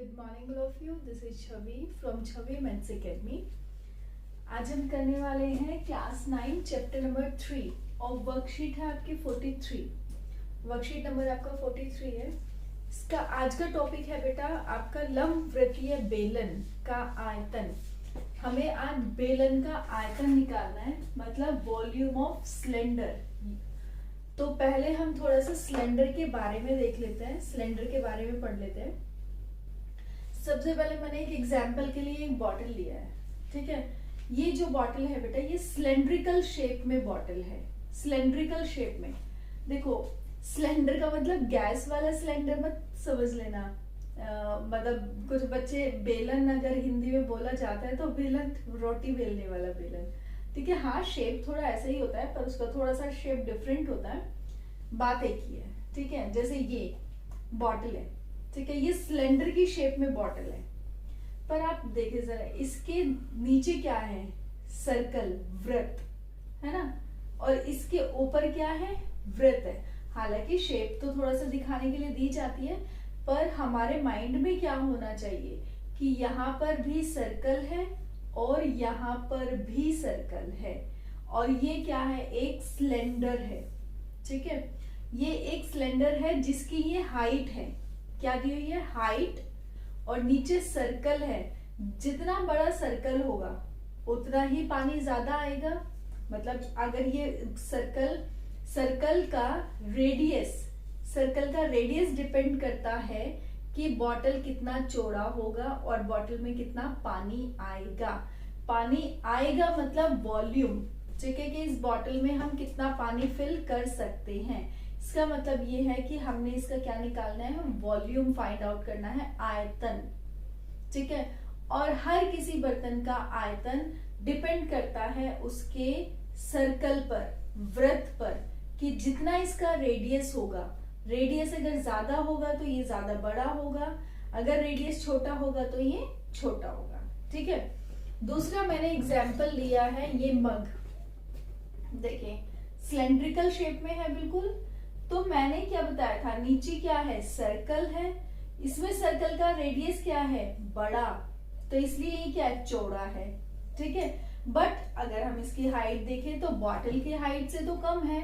Good morning all of you. This is Chavi from Chavi Men's Academy. आज हम करने वाले हैं क्लास 9 चैप्टर नंबर 3 और वर्कशीट है आपकी 43। वर्कशीट नंबर आपका 43 है। इसका आज का टॉपिक है बेटा आपका लंबवृत्तीय बेलन का आयतन। हमें आज बेलन का आयतन निकालना है, मतलब वॉल्यूम ऑफ सिलेंडर। तो पहले हम थोड़ा सा सिलेंडर के बारे में देख लेते हैं, सिलेंडर के बारे में पढ़ लेते हैं। सबसे पहले मैंने एक एग्जाम्पल के लिए एक बॉटल लिया है, ठीक है। ये जो बॉटल है बेटा ये सिलेंड्रिकल शेप में बॉटल है, सिलेंड्रिकल शेप में। देखो सिलेंडर का मतलब गैस वाला सिलेंडर मत समझ लेना, मतलब कुछ बच्चे बेलन अगर हिंदी में बोला जाता है तो बेलन रोटी बेलने वाला बेलन, ठीक है। हाँ शेप थोड़ा ऐसा ही होता है पर उसका थोड़ा सा शेप डिफरेंट होता है, बात एक ही है, ठीक है। जैसे ये बॉटल है, ठीक है, ये सिलेंडर की शेप में बॉटल है, पर आप देखिए जरा इसके नीचे क्या है, सर्कल वृत्त है ना, और इसके ऊपर क्या है, वृत्त है। हालांकि शेप तो थोड़ा सा दिखाने के लिए दी जाती है, पर हमारे माइंड में क्या होना चाहिए कि यहाँ पर भी सर्कल है और यहाँ पर भी सर्कल है, और ये क्या है, एक सिलेंडर है, ठीक है। ये एक सिलेंडर है जिसकी ये हाइट है, क्या दी हुई है, हाइट, और नीचे सर्कल है। जितना बड़ा सर्कल होगा उतना ही पानी ज्यादा आएगा। मतलब अगर ये सर्कल का रेडियस डिपेंड करता है कि बॉटल कितना चौड़ा होगा और बॉटल में कितना पानी आएगा। पानी आएगा मतलब वॉल्यूम, ठीक है, कि इस बॉटल में हम कितना पानी फिल कर सकते हैं। इसका मतलब ये है कि हमने इसका क्या निकालना है, वॉल्यूम फाइंड आउट करना है, आयतन, ठीक है। और हर किसी बर्तन का आयतन डिपेंड करता है उसके सर्कल पर, वृत्त पर, कि जितना इसका रेडियस होगा, रेडियस अगर ज्यादा होगा तो ये ज्यादा बड़ा होगा, अगर रेडियस छोटा होगा तो ये छोटा होगा, ठीक है। दूसरा मैंने एग्जाम्पल लिया है ये मग, देखिए सिलेंड्रिकल शेप में है बिल्कुल। तो मैंने क्या बताया था, नीचे क्या है, सर्कल है, इसमें सर्कल का रेडियस क्या है, बड़ा, तो इसलिए ये क्या है, चौड़ा है, ठीक है। बट अगर हम इसकी हाइट देखें तो बॉटल की हाइट से तो कम है,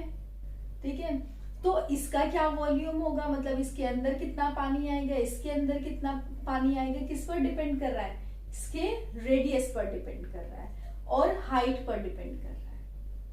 ठीक है। तो इसका क्या वॉल्यूम होगा, मतलब इसके अंदर कितना पानी आएगा, इसके अंदर कितना पानी आएगा, किस पर डिपेंड कर रहा है, इसके रेडियस पर डिपेंड कर रहा है और हाइट पर डिपेंड कर रहा है,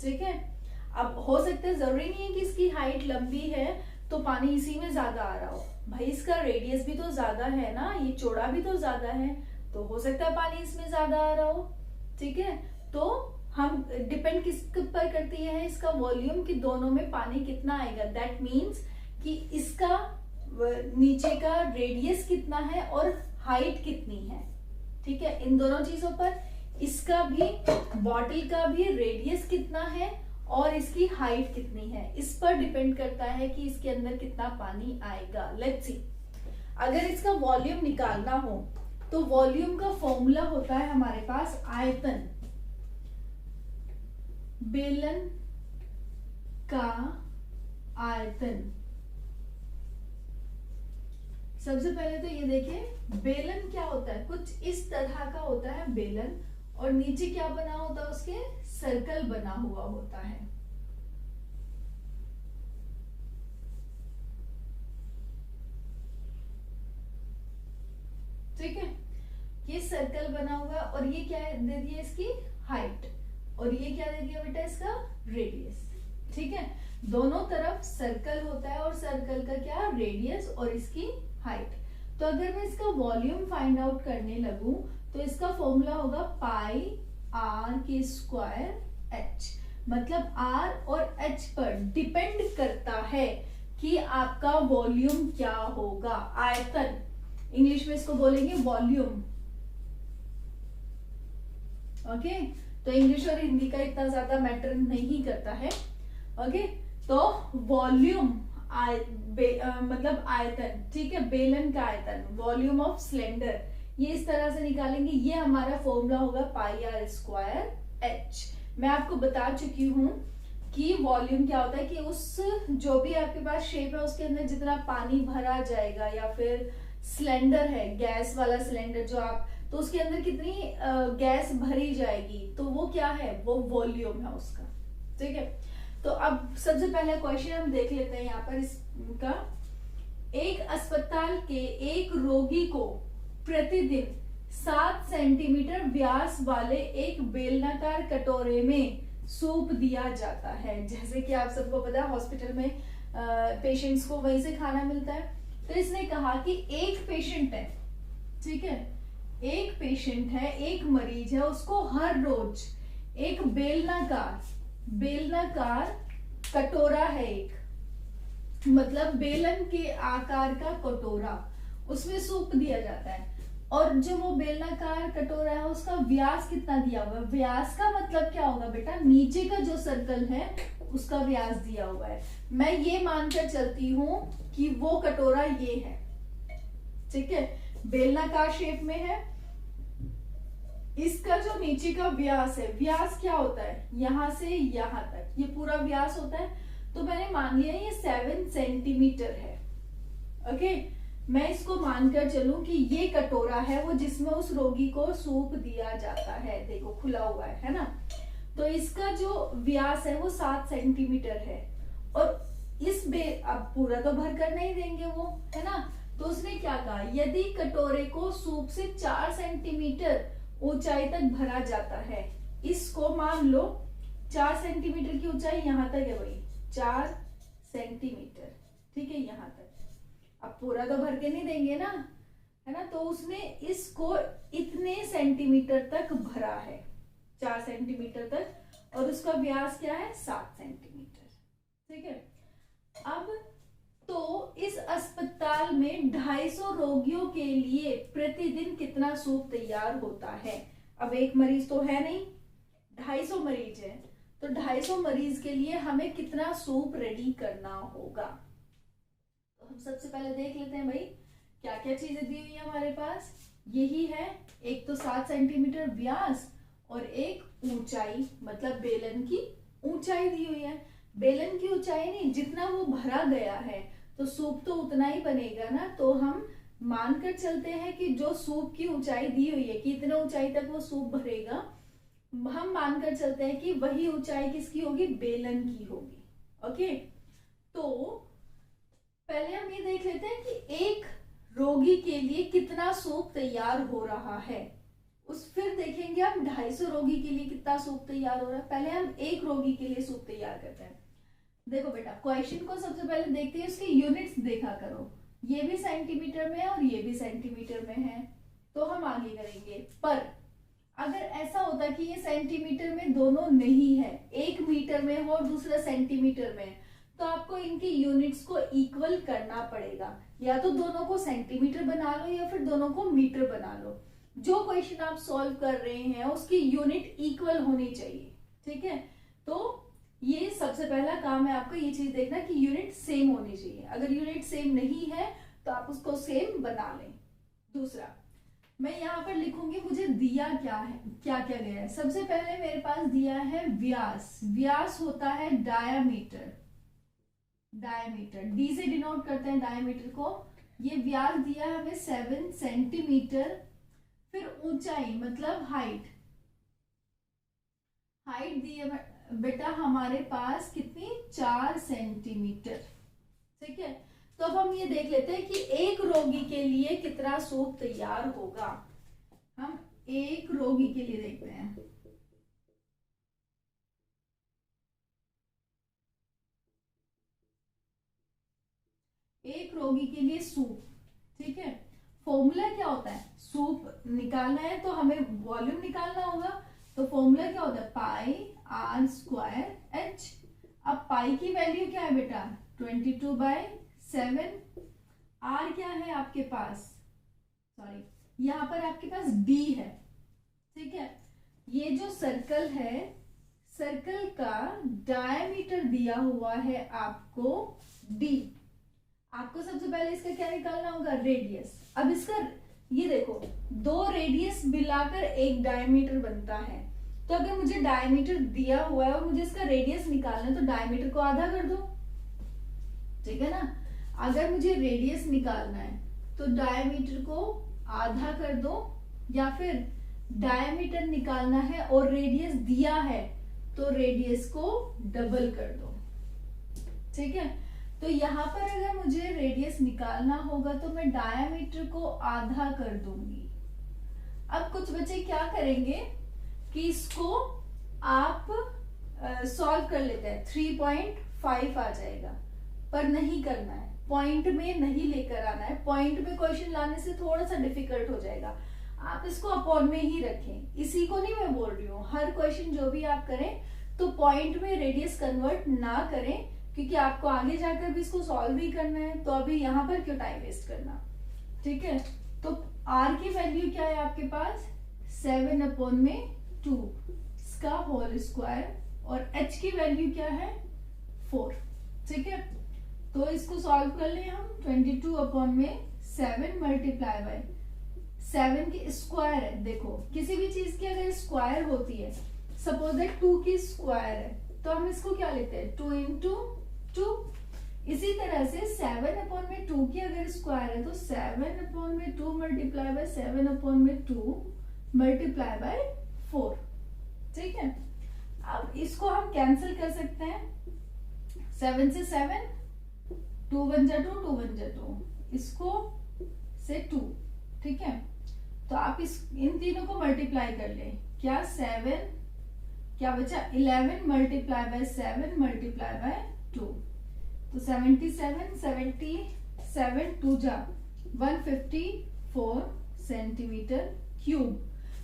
ठीक है। अब हो सकता है, जरूरी नहीं है कि इसकी हाइट लंबी है तो पानी इसी में ज्यादा आ रहा हो, भाई इसका रेडियस भी तो ज्यादा है ना, ये चौड़ा भी तो ज्यादा है, तो हो सकता है पानी इसमें ज्यादा आ रहा हो, ठीक है। तो हम डिपेंड किस पर करती है, इसका वॉल्यूम, कि दोनों में पानी कितना आएगा। दैट मीन्स कि इसका नीचे का रेडियस कितना है और हाइट कितनी है, ठीक है। इन दोनों चीजों पर, इसका भी, बॉटल का भी रेडियस कितना है और इसकी हाइट कितनी है, इस पर डिपेंड करता है कि इसके अंदर कितना पानी आएगा। लेट्स सी, अगर इसका वॉल्यूम निकालना हो तो वॉल्यूम का फॉर्मूला होता है हमारे पास आयतन, बेलन का आयतन। सबसे पहले तो ये देखिए बेलन क्या होता है, कुछ इस तरह का होता है बेलन, और नीचे क्या बना होता है, उसके सर्कल बना हुआ होता है, ठीक है। ये सर्कल बना हुआ है और ये क्या दे दिया, इसकी हाइट, और ये क्या दे दिया बेटा, इसका रेडियस, ठीक है। दोनों तरफ सर्कल होता है और सर्कल का क्या, रेडियस और इसकी हाइट। तो अगर मैं इसका वॉल्यूम फाइंड आउट करने लगूं तो इसका फॉर्मूला होगा पाई आर के स्क्वायर एच, मतलब आर और एच पर डिपेंड करता है कि आपका वॉल्यूम क्या होगा, आयतन। इंग्लिश में इसको बोलेंगे वॉल्यूम, ओके। तो इंग्लिश और हिंदी का इतना ज्यादा मैटर नहीं करता है, ओके। तो वॉल्यूम मतलब आयतन, ठीक है, बेलन का आयतन, वॉल्यूम ऑफ सिलेंडर, ये इस तरह से निकालेंगे। ये हमारा फॉर्मूला होगा पाई आर स्क्वायर एच। मैं आपको बता चुकी हूं कि वॉल्यूम क्या होता है, कि उस जो भी आपके पास शेप है उसके अंदर जितना पानी भरा जाएगा या फिर सिलेंडर है, गैस वाला सिलेंडर जो आप, तो उसके अंदर कितनी गैस भरी जाएगी, तो वो क्या है, वो वॉल्यूम है उसका। ठीक है, तो अब सबसे पहला क्वेश्चन हम देख लेते हैं यहाँ पर इसका। एक अस्पताल के एक रोगी को प्रतिदिन 7 सेंटीमीटर व्यास वाले एक बेलनाकार कटोरे में सूप दिया जाता है। जैसे कि आप सबको पता है हॉस्पिटल में पेशेंट्स को वहीं से खाना मिलता है। तो इसने कहा कि एक पेशेंट है, ठीक है, एक पेशेंट है, एक मरीज है, उसको हर रोज एक बेलनाकार कटोरा है, एक मतलब बेलन के आकार का कटोरा, उसमें सूप दिया जाता है। और जो वो बेलनाकार कटोरा है उसका व्यास कितना दिया हुआ है? व्यास का मतलब क्या होगा बेटा? नीचे का जो सर्कल है उसका व्यास दिया हुआ है। मैं ये मानकर चलती हूं कि वो कटोरा ये है, ठीक है, बेलनाकार शेप में है। इसका जो नीचे का व्यास है, व्यास क्या होता है? यहां से यहां तक ये पूरा व्यास होता है। तो मैंने मान लिया ये 7 सेंटीमीटर है। ओके, मैं इसको मानकर चलूं कि ये कटोरा है वो जिसमें उस रोगी को सूप दिया जाता है। देखो खुला हुआ है ना। तो इसका जो व्यास है वो 7 सेंटीमीटर है। और अब पूरा तो भर कर नहीं देंगे वो, है ना। तो उसने क्या कहा, यदि कटोरे को सूप से 4 सेंटीमीटर ऊंचाई तक भरा जाता है, इसको मान लो 4 सेंटीमीटर की ऊंचाई यहां तक है, वही 4 सेंटीमीटर, ठीक है, यहां तक। अब पूरा तो भर के नहीं देंगे ना, है ना। तो उसने इसको इतने सेंटीमीटर तक भरा है, 4 सेंटीमीटर तक, और उसका व्यास क्या है? 7 सेंटीमीटर, ठीक है। अब तो इस अस्पताल में 250 रोगियों के लिए प्रतिदिन कितना सूप तैयार होता है? अब एक मरीज तो है नहीं, 250 मरीज है, तो 250 मरीज के लिए हमें कितना सूप रेडी करना होगा? तो हम सबसे पहले देख लेते हैं भाई क्या क्या चीजें दी हुई है हमारे पास। यही है, एक तो 7 सेंटीमीटर व्यास और एक ऊंचाई, मतलब बेलन की ऊंचाई दी हुई है। बेलन की ऊंचाई नहीं, जितना वो भरा गया है तो सूप तो उतना ही बनेगा ना। तो हम मानकर चलते हैं कि जो सूप की ऊंचाई दी हुई है कि इतने ऊंचाई तक वो सूप भरेगा, हम मानकर चलते हैं कि वही ऊंचाई किसकी होगी? बेलन की होगी। ओके, तो पहले हम ये देख लेते हैं कि एक रोगी के लिए कितना सूप तैयार हो रहा है। फिर देखेंगे हम 250 रोगी के लिए कितना सूप तैयार हो रहा है। पहले हम एक रोगी के लिए सूप तैयार करते हैं। देखो बेटा, क्वेश्चन को सबसे पहले देखते हैं, उसके यूनिट्स देखा करो। ये भी सेंटीमीटर में है और ये भी सेंटीमीटर में है, तो हम आगे करेंगे। पर अगर ऐसा होता कि ये सेंटीमीटर में दोनों नहीं है, एक मीटर में हो और दूसरा सेंटीमीटर में, तो आपको इनकी यूनिट्स को इक्वल करना पड़ेगा। या तो दोनों को सेंटीमीटर बना लो या फिर दोनों को मीटर बना लो। जो क्वेश्चन आप सॉल्व कर रहे हैं उसकी यूनिट इक्वल होनी चाहिए, ठीक है। तो ये सबसे पहला काम है आपका, ये चीज देखना कि यूनिट सेम होनी चाहिए। अगर यूनिट सेम नहीं है तो आप उसको सेम बना लें। दूसरा, मैं यहाँ पर लिखूंगी मुझे दिया क्या है, क्या क्या गया है। सबसे पहले मेरे पास दिया है व्यास। व्यास होता है डायामीटर, डायमीटर डी से डिनोट करते हैं डायमीटर को। ये व्यास दिया है हमें 7 सेंटीमीटर। फिर ऊंचाई मतलब हाइट, हाइट दी है बेटा हमारे पास कितनी? 4 सेंटीमीटर, ठीक है। तो अब हम ये देख लेते हैं कि एक रोगी के लिए कितना सूप तैयार होगा। हम एक रोगी के लिए देखते हैं। एक रोगी के लिए सूप, ठीक है। फॉर्मूला क्या होता है? सूप निकालना है तो हमें वॉल्यूम निकालना होगा। तो फॉर्मूला क्या होता है? पाई आर स्क्वायर एच। अब पाई की वैल्यू क्या है बेटा? 22/7। आर क्या है आपके पास? सॉरी, यहाँ पर आपके पास डी है, ठीक है। ये जो सर्कल है, सर्कल का डायमीटर दिया हुआ है आपको डी। आपको सबसे पहले इसका क्या निकालना होगा? रेडियस। अब इसका ये देखो, 2 रेडियस मिलाकर एक डायमीटर बनता है। तो अगर मुझे डायमीटर दिया हुआ है और मुझे इसका रेडियस निकालना है तो डायमीटर को आधा कर दो, ठीक है ना। अगर मुझे रेडियस निकालना है तो डायमीटर को आधा कर दो, या फिर डायमीटर निकालना है और रेडियस दिया है तो रेडियस को डबल कर दो। ठीक है, तो यहाँ पर अगर मुझे रेडियस निकालना होगा तो मैं डायमीटर को आधा कर दूंगी। अब कुछ बच्चे क्या करेंगे कि इसको आप सॉल्व कर लेते हैं, 3.5 आ जाएगा, पर नहीं करना है, पॉइंट में नहीं लेकर आना है। पॉइंट में क्वेश्चन लाने से थोड़ा सा डिफिकल्ट हो जाएगा, आप इसको अपॉन में ही रखें। इसी को नहीं मैं बोल रही हूँ, हर क्वेश्चन जो भी आप करें तो पॉइंट में रेडियस कन्वर्ट ना करें, क्योंकि आपको आगे जाकर भी इसको सॉल्व भी करना है, तो अभी यहाँ पर क्यों टाइम वेस्ट करना। ठीक है, तो r की वैल्यू क्या है आपके पास, 7/2 इसका होल स्क्वायर, और h की वैल्यू क्या है, 4। ठीक है, तो इसको सॉल्व कर ले हम, 22/7 मल्टीप्लाई बाय 7 की स्क्वायर है। देखो किसी भी चीज की अगर स्क्वायर होती है, सपोज दैट 2 की स्क्वायर है, तो हम इसको क्या लेते हैं, 2 into 2। इसी तरह से 7/2 की अगर स्क्वायर है तो 7/2 मल्टीप्लाई बाय 7/2 मल्टीप्लाई बाय 4। ठीक है, अब इसको हम कैंसिल कर सकते हैं, 7 से 7, 2 1 जा 2, 2 1 जा 2, इसको से 2। ठीक है, तो आप इन तीनों को मल्टीप्लाई कर ले, क्या 7 क्या बचा, 11 मल्टीप्लाई बाय 7 मल्टीप्लाई बाय 2, तो 77 2 जा 154 सेंटीमीटर क्यूब।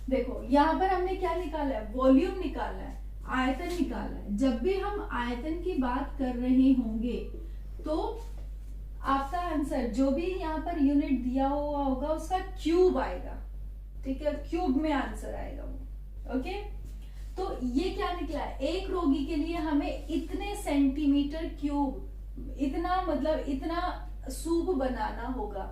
देखो यहाँ पर हमने क्या निकाला है, वॉल्यूम निकाला है, आयतन निकाला है। जब भी हम आयतन की बात कर रहे होंगे तो आपका आंसर जो भी यहाँ पर यूनिट दिया हुआ होगा उसका क्यूब आएगा। ठीक है, क्यूब में आंसर आएगा वो। ओके, तो ये क्या निकला है, एक रोगी के लिए हमें इतने सेंटीमीटर क्यूब, इतना मतलब इतना सूप बनाना होगा,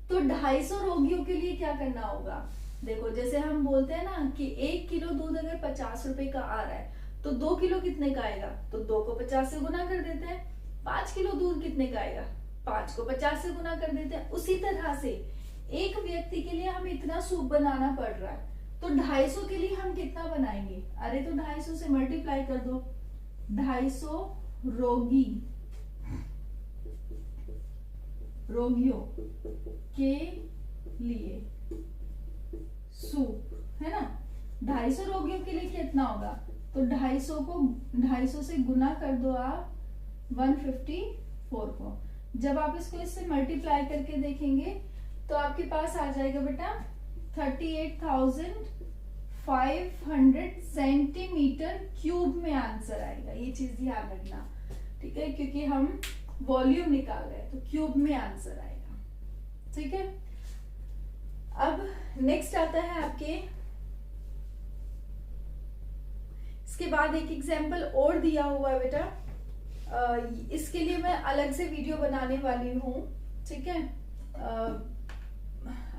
तो 250 रोगियों के लिए क्या करना होगा। देखो जैसे हम बोलते हैं ना कि 1 किलो दूध अगर 50 रुपए का आ रहा है तो 2 किलो कितने का आएगा, तो 2 को 50 से गुना कर देते हैं। 5 किलो दूध कितने का आएगा, 5 को 50 से गुना कर देते हैं। उसी तरह से एक व्यक्ति के लिए हमें इतना सूप बनाना पड़ रहा है, तो 250 के लिए हम कितना बनाएंगे, अरे तो 250 से मल्टीप्लाई कर दो, 250 रोगियों के लिए सूप है ना। 250 रोगियों के लिए कितना होगा, तो 250 को 250 से गुना कर दो आप 154 को। जब आप इसको इससे मल्टीप्लाई करके देखेंगे तो आपके पास आ जाएगा बेटा 38,500 सेंटीमीटर क्यूब में आंसर आएगा। ये चीज ध्यान रखना, ठीक है, क्योंकि हम वॉल्यूम निकाल रहे हैं तो क्यूब में आंसर आएगा। ठीक है, अब नेक्स्ट आता है आपके, इसके बाद एक एग्जाम्पल और दिया हुआ है बेटा, इसके लिए मैं अलग से वीडियो बनाने वाली हूँ। ठीक है,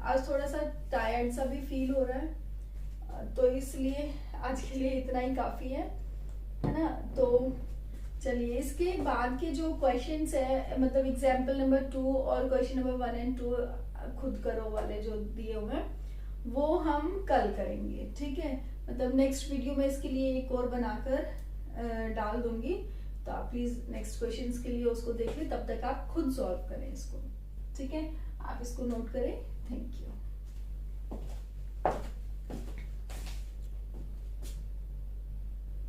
आज थोड़ा सा टायर्ड सा भी फील हो रहा है, तो इसलिए आज के लिए इतना ही काफी है ना। तो चलिए इसके बाद के जो क्वेश्चंस है, मतलब एग्जाम्पल नंबर 2 और क्वेश्चन नंबर 1 और 2 खुद करो वाले जो दिए हुए हैं वो हम कल करेंगे। ठीक है, मतलब नेक्स्ट वीडियो में इसके लिए एक और बनाकर डाल दूंगी, तो आप प्लीज नेक्स्ट क्वेश्चंस के लिए उसको देखिए, तब तक आप खुद सॉल्व करें इसको। ठीक है, आप इसको नोट करें। Thank you.